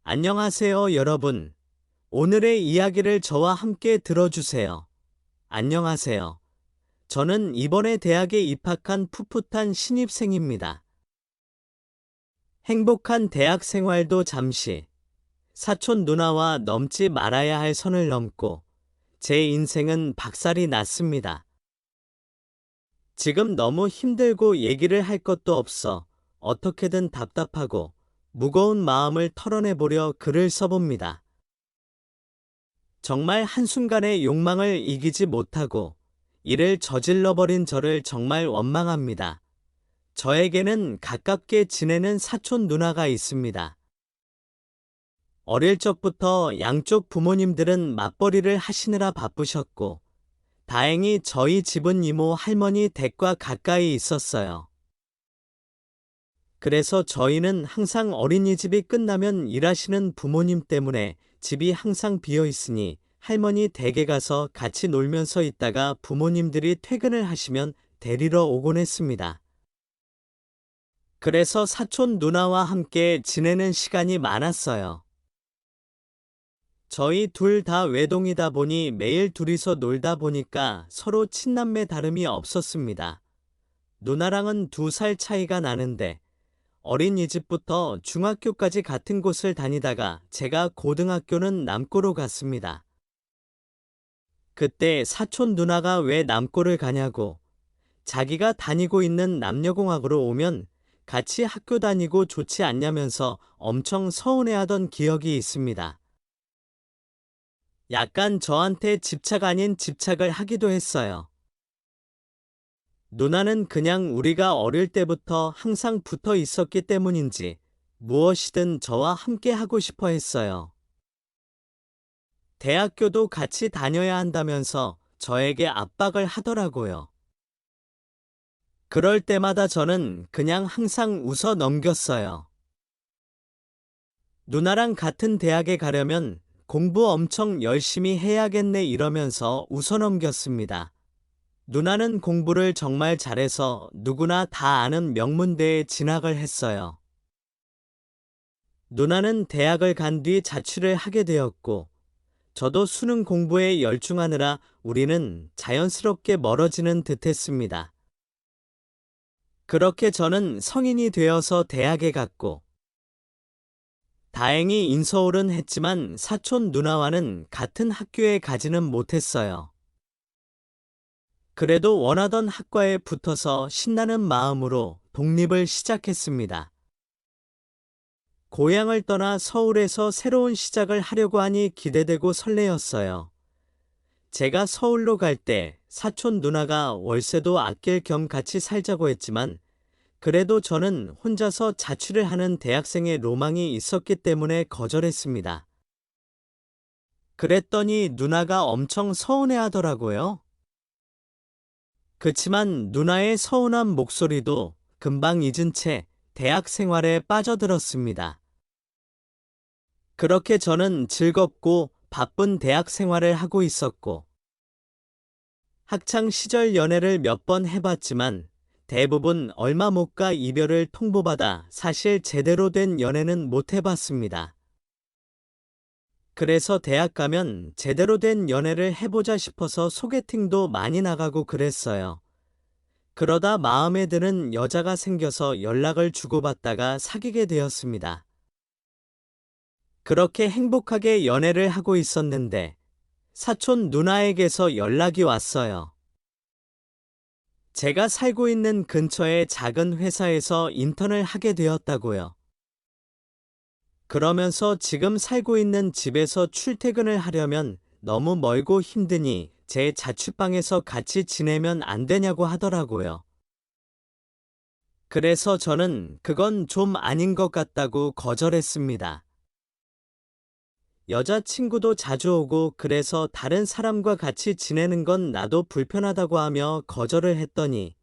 안녕하세요, 여러분. 오늘의 이야기를 저와 함께 들어주세요. 안녕하세요. 저는 이번에 대학에 입학한 풋풋한 신입생입니다. 행복한 대학 생활도 잠시 사촌 누나와 넘지 말아야 할 선을 넘고 제 인생은 박살이 났습니다. 지금 너무 힘들고 얘기를 할 것도 없어 어떻게든 답답하고 무거운 마음을 털어내보려 글을 써봅니다. 정말 한순간의 욕망을 이기지 못하고 이를 저질러버린 저를 정말 원망합니다. 저에게는 가깝게 지내는 사촌 누나가 있습니다. 어릴 적부터 양쪽 부모님들은 맞벌이를 하시느라 바쁘셨고 다행히 저희 집은 이모 할머니 댁과 가까이 있었어요. 그래서 저희는 항상 어린이집이 끝나면 일하시는 부모님 때문에 집이 항상 비어 있으니 할머니 댁에 가서 같이 놀면서 있다가 부모님들이 퇴근을 하시면 데리러 오곤 했습니다. 그래서 사촌 누나와 함께 지내는 시간이 많았어요. 저희 둘 다 외동이다 보니 매일 둘이서 놀다 보니까 서로 친남매 다름이 없었습니다. 누나랑은 2살 차이가 나는데 어린이집부터 중학교까지 같은 곳을 다니다가 제가 고등학교는 남고로 갔습니다. 그때 사촌 누나가 왜 남고를 가냐고 자기가 다니고 있는 남녀공학으로 오면 같이 학교 다니고 좋지 않냐면서 엄청 서운해하던 기억이 있습니다. 약간 저한테 집착 아닌 집착을 하기도 했어요. 누나는 그냥 우리가 어릴 때부터 항상 붙어 있었기 때문인지 무엇이든 저와 함께 하고 싶어 했어요. 대학교도 같이 다녀야 한다면서 저에게 압박을 하더라고요. 그럴 때마다 저는 그냥 항상 웃어 넘겼어요. 누나랑 같은 대학에 가려면 공부 엄청 열심히 해야겠네 이러면서 웃어 넘겼습니다. 누나는 공부를 정말 잘해서 누구나 다 아는 명문대에 진학을 했어요. 누나는 대학을 간 뒤 자취를 하게 되었고, 저도 수능 공부에 열중하느라 우리는 자연스럽게 멀어지는 듯 했습니다. 그렇게 저는 성인이 되어서 대학에 갔고, 다행히 인서울은 했지만 사촌 누나와는 같은 학교에 가지는 못했어요. 그래도 원하던 학과에 붙어서 신나는 마음으로 독립을 시작했습니다. 고향을 떠나 서울에서 새로운 시작을 하려고 하니 기대되고 설레었어요. 제가 서울로 갈 때 사촌 누나가 월세도 아낄 겸 같이 살자고 했지만 그래도 저는 혼자서 자취를 하는 대학생의 로망이 있었기 때문에 거절했습니다. 그랬더니 누나가 엄청 서운해하더라고요. 그치만 누나의 서운한 목소리도 금방 잊은 채 대학 생활에 빠져들었습니다. 그렇게 저는 즐겁고 바쁜 대학 생활을 하고 있었고, 학창 시절 연애를 몇 번 해봤지만 대부분 얼마 못 가 이별을 통보받아 사실 제대로 된 연애는 못 해봤습니다. 그래서 대학 가면 제대로 된 연애를 해보자 싶어서 소개팅도 많이 나가고 그랬어요. 그러다 마음에 드는 여자가 생겨서 연락을 주고받다가 사귀게 되었습니다. 그렇게 행복하게 연애를 하고 있었는데 사촌 누나에게서 연락이 왔어요. 제가 살고 있는 근처의 작은 회사에서 인턴을 하게 되었다고요. 그러면서 지금 살고 있는 집에서 출퇴근을 하려면 너무 멀고 힘드니 제 자취방에서 같이 지내면 안 되냐고 하더라고요. 그래서 저는 그건 좀 아닌 것 같다고 거절했습니다. 여자친구도 자주 오고 그래서 다른 사람과 같이 지내는 건 나도 불편하다고 하며 거절을 했더니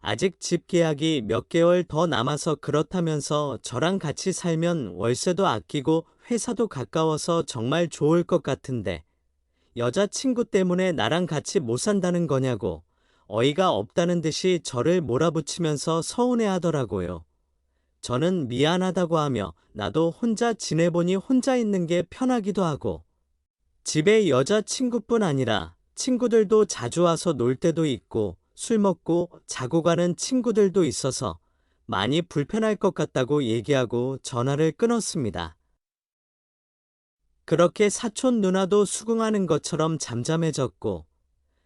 아직 집 계약이 몇 개월 더 남아서 그렇다면서 저랑 같이 살면 월세도 아끼고 회사도 가까워서 정말 좋을 것 같은데 여자친구 때문에 나랑 같이 못 산다는 거냐고 어이가 없다는 듯이 저를 몰아붙이면서 서운해하더라고요. 저는 미안하다고 하며 나도 혼자 지내보니 혼자 있는 게 편하기도 하고 집에 여자친구뿐 아니라 친구들도 자주 와서 놀 때도 있고 술 먹고 자고 가는 친구들도 있어서 많이 불편할 것 같다고 얘기하고 전화를 끊었습니다. 그렇게 사촌 누나도 수긍하는 것처럼 잠잠해졌고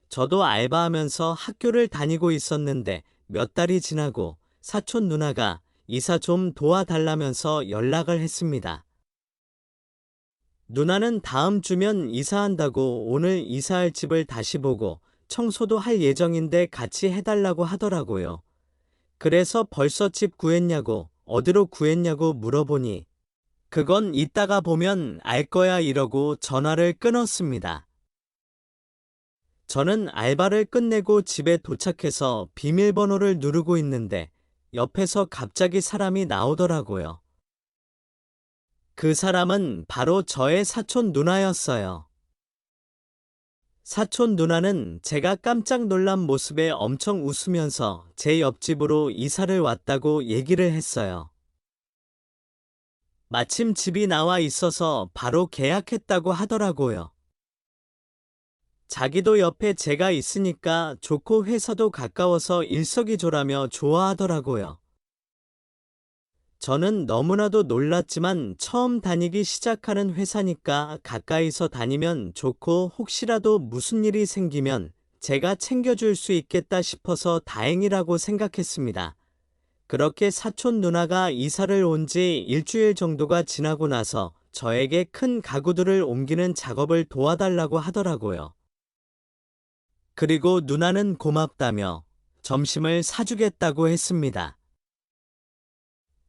저도 알바하면서 학교를 다니고 있었는데 몇 달이 지나고 사촌 누나가 이사 좀 도와달라면서 연락을 했습니다. 누나는 다음 주면 이사한다고 오늘 이사할 집을 다시 보고 청소도 할 예정인데 같이 해달라고 하더라고요. 그래서 벌써 집 구했냐고, 어디로 구했냐고 물어보니 그건 이따가 보면 알 거야 이러고 전화를 끊었습니다. 저는 알바를 끝내고 집에 도착해서 비밀번호를 누르고 있는데 옆에서 갑자기 사람이 나오더라고요. 그 사람은 바로 저의 사촌 누나였어요. 사촌 누나는 제가 깜짝 놀란 모습에 엄청 웃으면서 제 옆집으로 이사를 왔다고 얘기를 했어요. 마침 집이 나와 있어서 바로 계약했다고 하더라고요. 자기도 옆에 제가 있으니까 좋고 회사도 가까워서 일석이조라며 좋아하더라고요. 저는 너무나도 놀랐지만 처음 다니기 시작하는 회사니까 가까이서 다니면 좋고 혹시라도 무슨 일이 생기면 제가 챙겨줄 수 있겠다 싶어서 다행이라고 생각했습니다. 그렇게 사촌 누나가 이사를 온 지 일주일 정도가 지나고 나서 저에게 큰 가구들을 옮기는 작업을 도와달라고 하더라고요. 그리고 누나는 고맙다며 점심을 사주겠다고 했습니다.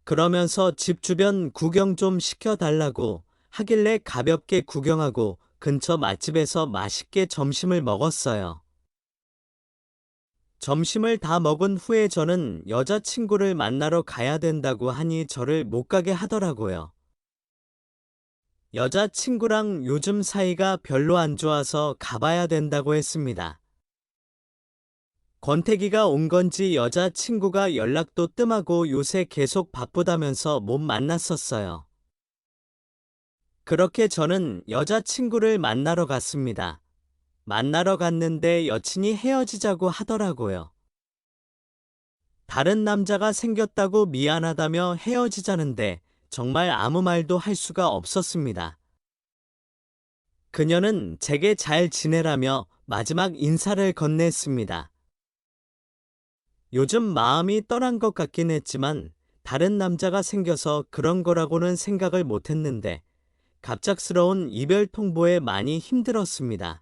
그러면서 집 주변 구경 좀 시켜달라고 하길래 가볍게 구경하고 근처 맛집에서 맛있게 점심을 먹었어요. 점심을 다 먹은 후에 저는 여자친구를 만나러 가야 된다고 하니 저를 못 가게 하더라고요. 여자친구랑 요즘 사이가 별로 안 좋아서 가봐야 된다고 했습니다. 권태기가 온 건지 여자친구가 연락도 뜸하고 요새 계속 바쁘다면서 못 만났었어요. 그렇게 저는 여자친구를 만나러 갔습니다. 만나러 갔는데 여친이 헤어지자고 하더라고요. 다른 남자가 생겼다고 미안하다며 헤어지자는데 정말 아무 말도 할 수가 없었습니다. 그녀는 제게 잘 지내라며 마지막 인사를 건넸습니다. 요즘 마음이 떠난 것 같긴 했지만 다른 남자가 생겨서 그런 거라고는 생각을 못 했는데 갑작스러운 이별 통보에 많이 힘들었습니다.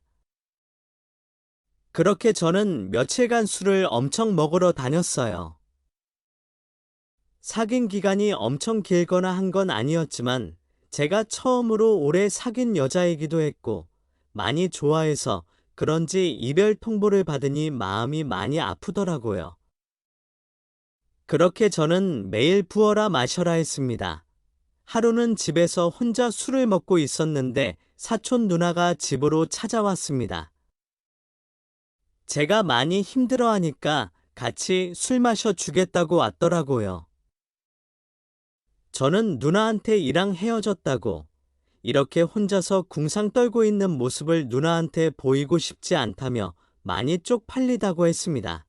그렇게 저는 며칠간 술을 엄청 먹으러 다녔어요. 사귄 기간이 엄청 길거나 한 건 아니었지만 제가 처음으로 오래 사귄 여자이기도 했고 많이 좋아해서 그런지 이별 통보를 받으니 마음이 많이 아프더라고요. 그렇게 저는 매일 부어라 마셔라 했습니다. 하루는 집에서 혼자 술을 먹고 있었는데 사촌 누나가 집으로 찾아왔습니다. 제가 많이 힘들어하니까 같이 술 마셔 주겠다고 왔더라고요. 저는 누나한테 이랑 헤어졌다고 이렇게 혼자서 궁상 떨고 있는 모습을 누나한테 보이고 싶지 않다며 많이 쪽팔리다고 했습니다.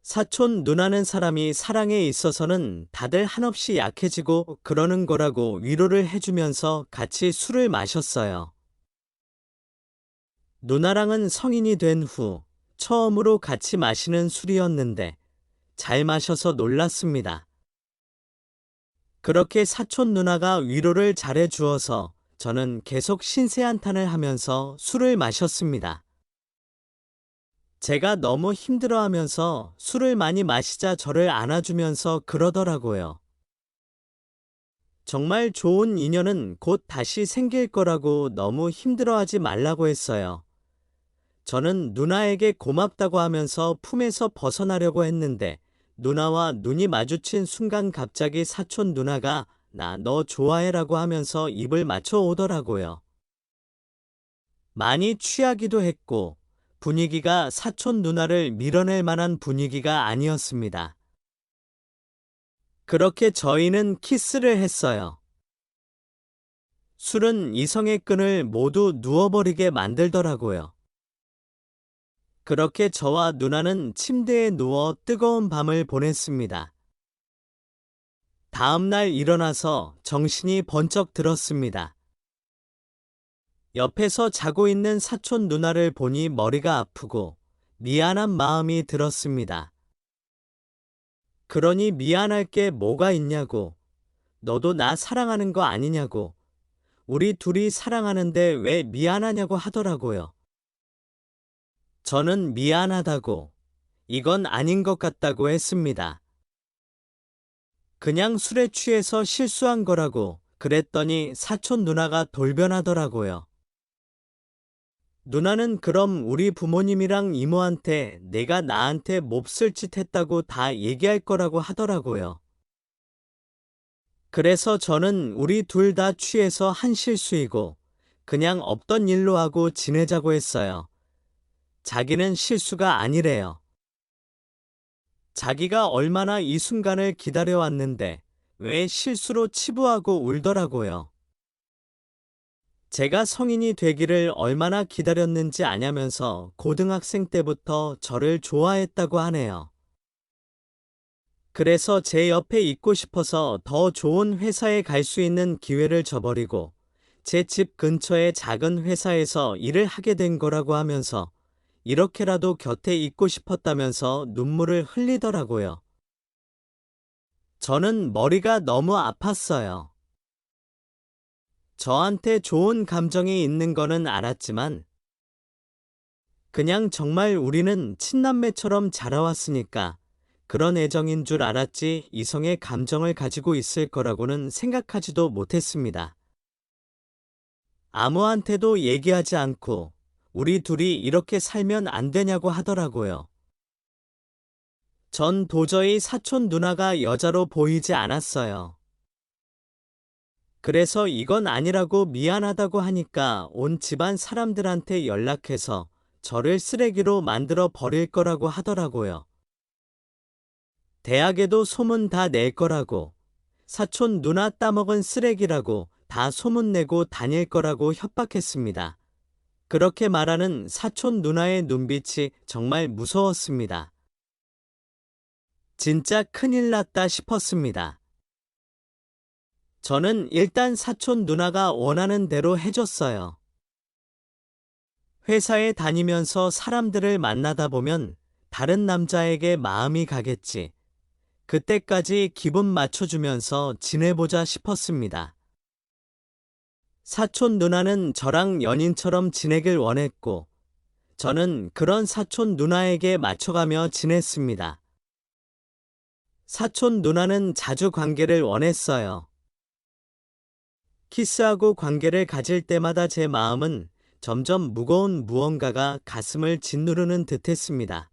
사촌 누나는 사람이 사랑에 있어서는 다들 한없이 약해지고 그러는 거라고 위로를 해주면서 같이 술을 마셨어요. 누나랑은 성인이 된 후 처음으로 같이 마시는 술이었는데 잘 마셔서 놀랐습니다. 그렇게 사촌 누나가 위로를 잘해 주어서 저는 계속 신세한탄을 하면서 술을 마셨습니다. 제가 너무 힘들어하면서 술을 많이 마시자 저를 안아주면서 그러더라고요. 정말 좋은 인연은 곧 다시 생길 거라고 너무 힘들어하지 말라고 했어요. 저는 누나에게 고맙다고 하면서 품에서 벗어나려고 했는데 누나와 눈이 마주친 순간 갑자기 사촌 누나가 나 너 좋아해라고 하면서 입을 맞춰 오더라고요. 많이 취하기도 했고 분위기가 사촌 누나를 밀어낼 만한 분위기가 아니었습니다. 그렇게 저희는 키스를 했어요. 술은 이성의 끈을 모두 누워버리게 만들더라고요. 그렇게 저와 누나는 침대에 누워 뜨거운 밤을 보냈습니다. 다음 날 일어나서 정신이 번쩍 들었습니다. 옆에서 자고 있는 사촌 누나를 보니 머리가 아프고 미안한 마음이 들었습니다. 그러니 미안할 게 뭐가 있냐고, 너도 나 사랑하는 거 아니냐고, 우리 둘이 사랑하는데 왜 미안하냐고 하더라고요. 저는 미안하다고, 이건 아닌 것 같다고 했습니다. 그냥 술에 취해서 실수한 거라고 그랬더니 사촌 누나가 돌변하더라고요. 누나는 그럼 우리 부모님이랑 이모한테 내가 나한테 몹쓸 짓 했다고 다 얘기할 거라고 하더라고요. 그래서 저는 우리 둘 다 취해서 한 실수이고 그냥 없던 일로 하고 지내자고 했어요. 자기는 실수가 아니래요. 자기가 얼마나 이 순간을 기다려왔는데 왜 실수로 치부하고 울더라고요. 제가 성인이 되기를 얼마나 기다렸는지 아냐면서 고등학생 때부터 저를 좋아했다고 하네요. 그래서 제 옆에 있고 싶어서 더 좋은 회사에 갈 수 있는 기회를 저버리고 제 집 근처의 작은 회사에서 일을 하게 된 거라고 하면서 이렇게라도 곁에 있고 싶었다면서 눈물을 흘리더라고요. 저는 머리가 너무 아팠어요. 저한테 좋은 감정이 있는 거는 알았지만 그냥 정말 우리는 친남매처럼 자라왔으니까 그런 애정인 줄 알았지 이성의 감정을 가지고 있을 거라고는 생각하지도 못했습니다. 아무한테도 얘기하지 않고 우리 둘이 이렇게 살면 안 되냐고 하더라고요. 전 도저히 사촌 누나가 여자로 보이지 않았어요. 그래서 이건 아니라고 미안하다고 하니까 온 집안 사람들한테 연락해서 저를 쓰레기로 만들어 버릴 거라고 하더라고요. 대학에도 소문 다 낼 거라고, 사촌 누나 따먹은 쓰레기라고 다 소문내고 다닐 거라고 협박했습니다. 그렇게 말하는 사촌 누나의 눈빛이 정말 무서웠습니다. 진짜 큰일 났다 싶었습니다. 저는 일단 사촌 누나가 원하는 대로 해줬어요. 회사에 다니면서 사람들을 만나다 보면 다른 남자에게 마음이 가겠지. 그때까지 기분 맞춰주면서 지내보자 싶었습니다. 사촌 누나는 저랑 연인처럼 지내길 원했고, 저는 그런 사촌 누나에게 맞춰가며 지냈습니다. 사촌 누나는 자주 관계를 원했어요. 키스하고 관계를 가질 때마다 제 마음은 점점 무거운 무언가가 가슴을 짓누르는 듯 했습니다.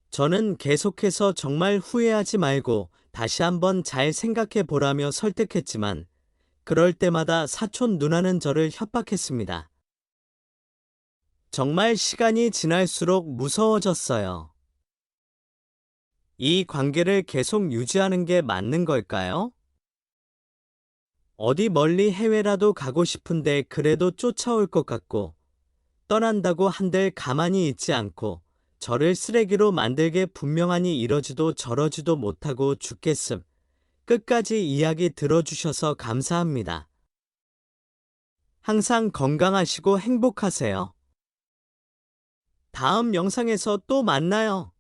저는 계속해서 정말 후회하지 말고 다시 한번 잘 생각해 보라며 설득했지만 그럴 때마다 사촌 누나는 저를 협박했습니다. 정말 시간이 지날수록 무서워졌어요. 이 관계를 계속 유지하는 게 맞는 걸까요? 어디 멀리 해외라도 가고 싶은데 그래도 쫓아올 것 같고 떠난다고 한들 가만히 있지 않고 저를 쓰레기로 만들게 분명하니 이러지도 저러지도 못하고 죽겠음. 끝까지 이야기 들어주셔서 감사합니다. 항상 건강하시고 행복하세요. 다음 영상에서 또 만나요.